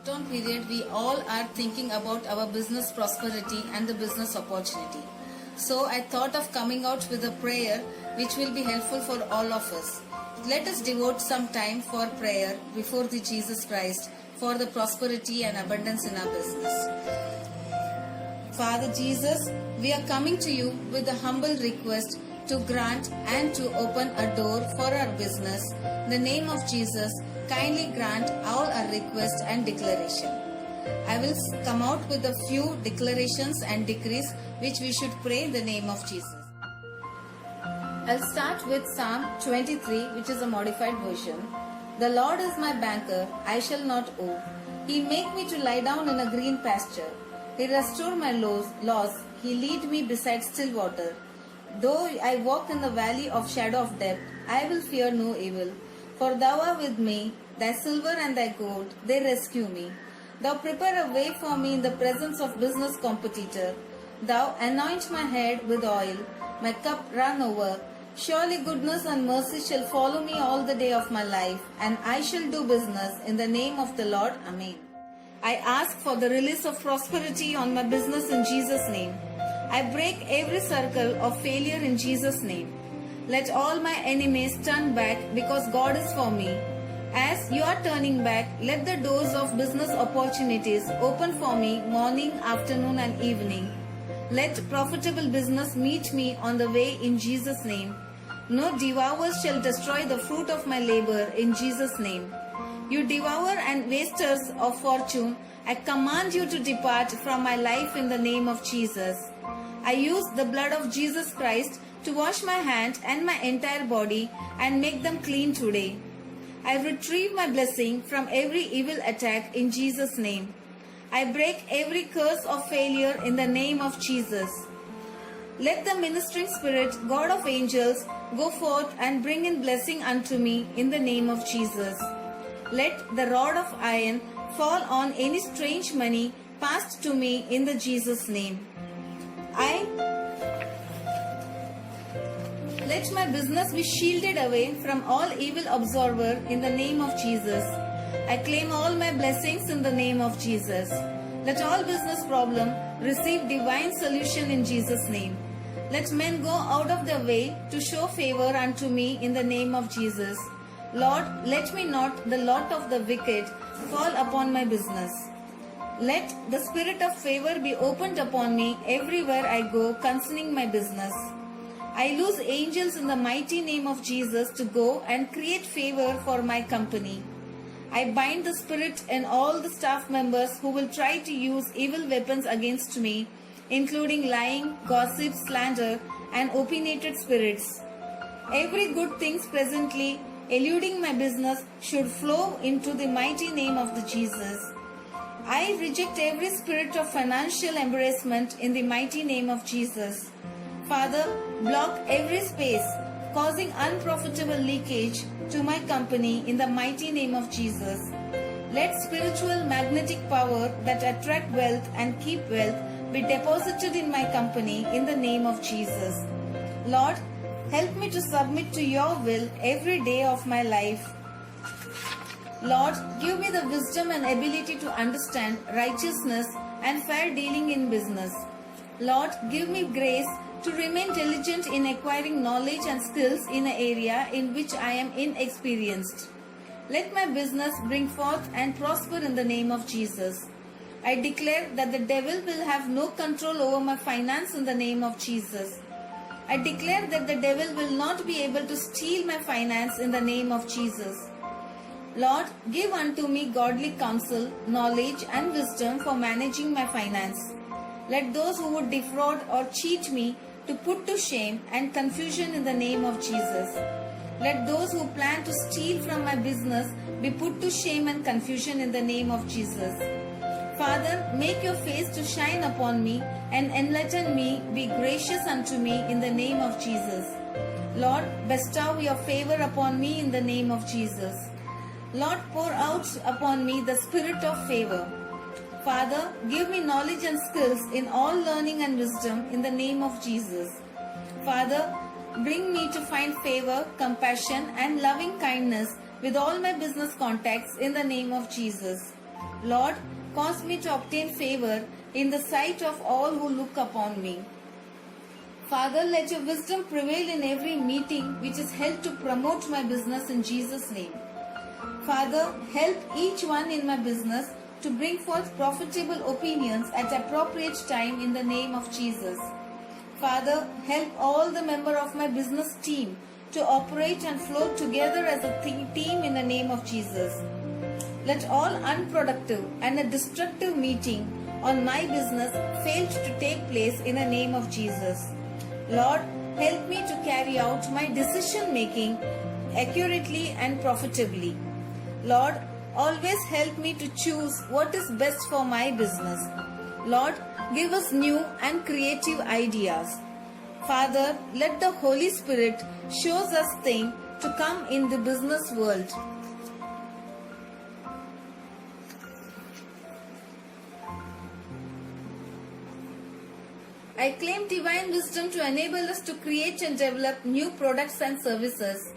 lockdown period, we all are thinking about our business prosperity and the business opportunity. So I thought of coming out with a prayer which will be helpful for all of us. Let us devote some time for prayer before the Jesus Christ for the prosperity and abundance in our business. Father Jesus, we are coming to you with a humble request to grant and to open a door for our business. In the name of Jesus, kindly grant all our requests and declaration. I will come out with a few declarations and decrees which we should pray in the name of Jesus. I'll start with Psalm 23, which is a modified version. The Lord is my banker, I shall not owe. He make me to lie down in a green pasture. He restore my loss. He lead me beside still water. Though I walk in the valley of shadow of death, I will fear no evil. For thou art with me, thy silver and thy gold, they rescue me. Thou prepare a way for me in the presence of business competitor. Thou anoint my head with oil, my cup run over. Surely goodness and mercy shall follow me all the day of my life, and I shall do business in the name of the Lord. Amen. I ask for the release of prosperity on my business in Jesus' name. I break every circle of failure in Jesus' name. Let all my enemies turn back because God is for me. As you are turning back, let the doors of business opportunities open for me morning, afternoon and evening. Let profitable business meet me on the way in Jesus' name. No devourers shall destroy the fruit of my labor in Jesus' name. You devourer and wasters of fortune, I command you to depart from my life in the name of Jesus. I use the blood of Jesus Christ to wash my hand and my entire body and make them clean today. I retrieve my blessing from every evil attack in Jesus' name. I break every curse of failure in the name of Jesus. Let the ministering spirit, God of angels, go forth and bring in blessing unto me in the name of Jesus. Let the rod of iron fall on any strange money passed to me in the Jesus' name. Let my business be shielded away from all evil observer in the name of Jesus. I claim all my blessings in the name of Jesus. Let all business problem receive divine solution in Jesus' name. Let men go out of their way to show favor unto me in the name of Jesus. Lord, let me not the lot of the wicked fall upon my business. Let the spirit of favor be opened upon me everywhere I go concerning my business. I loose angels in the mighty name of Jesus to go and create favor for my company. I bind the spirit and all the staff members who will try to use evil weapons against me, including lying, gossip, slander, and opinionated spirits. Every good things presently eluding my business should flow into the mighty name of the Jesus. I reject every spirit of financial embarrassment in the mighty name of Jesus. Father, block every space causing unprofitable leakage to my company in the mighty name of Jesus. Let spiritual magnetic power that attract wealth and keep wealth be deposited in my company in the name of Jesus. Lord, help me to submit to your will every day of my life. Lord, give me the wisdom and ability to understand righteousness and fair dealing in business. Lord, give me grace to remain diligent in acquiring knowledge and skills in an area in which I am inexperienced. Let my business bring forth and prosper in the name of Jesus. I declare that the devil will have no control over my finance in the name of Jesus. I declare that the devil will not be able to steal my finance in the name of Jesus. Lord, give unto me godly counsel, knowledge and wisdom for managing my finance. Let those who would defraud or cheat me to put to shame and confusion in the name of Jesus. Let those who plan to steal from my business be put to shame and confusion in the name of Jesus. Father, make your face to shine upon me and enlighten me, be gracious unto me in the name of Jesus. Lord, bestow your favor upon me in the name of Jesus. Lord, pour out upon me the spirit of favor. Father, give me knowledge and skills in all learning and wisdom in the name of Jesus. Father, bring me to find favor, compassion and loving kindness with all my business contacts in the name of Jesus. Lord, cause me to obtain favor in the sight of all who look upon me. Father, let your wisdom prevail in every meeting which is held to promote my business in Jesus' name. Father, help each one in my business to bring forth profitable opinions at appropriate time in the name of Jesus. Father, help all the members of my business team to operate and flow together as a team in the name of Jesus. Let all unproductive and a destructive meeting on my business fail to take place in the name of Jesus. Lord, help me to carry out my decision making accurately and profitably. Lord, always help me to choose what is best for my business. Lord, give us new and creative ideas. Father, let the Holy Spirit show us things to come in the business world. I claim divine wisdom to enable us to create and develop new products and services.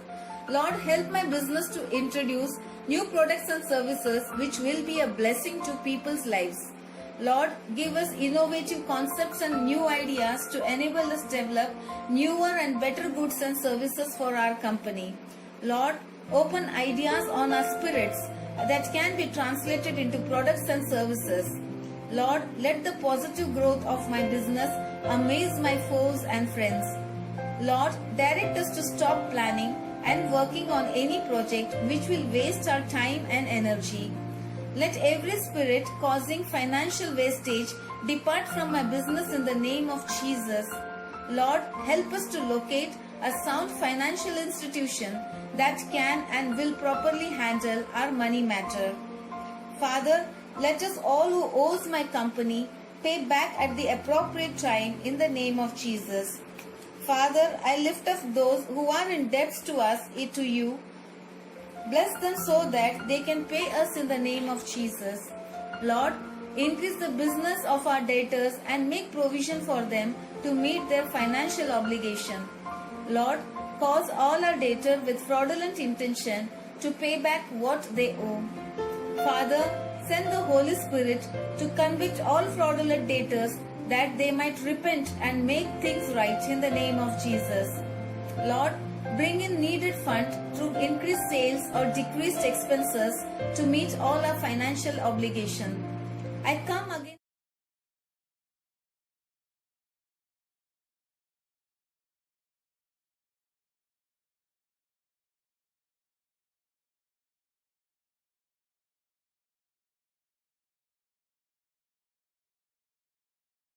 Lord, help my business to introduce new products and services which will be a blessing to people's lives. Lord, give us innovative concepts and new ideas to enable us develop newer and better goods and services for our company. Lord, open ideas on our spirits that can be translated into products and services. Lord, let the positive growth of my business amaze my foes and friends. Lord, direct us to stop planning and working on any project which will waste our time and energy. Let every spirit causing financial wastage depart from my business in the name of Jesus. Lord, help us to locate a sound financial institution that can and will properly handle our money matter. Father, let us all who owes my company pay back at the appropriate time in the name of Jesus. Father, I lift up those who are in debts to us, to you. Bless them so that they can pay us in the name of Jesus. Lord, increase the business of our debtors and make provision for them to meet their financial obligation. Lord, cause all our debtors with fraudulent intention to pay back what they owe. Father, send the Holy Spirit to convict all fraudulent debtors that they might repent and make things right in the name of Jesus. Lord, bring in needed fund through increased sales or decreased expenses to meet all our financial obligation. I come again.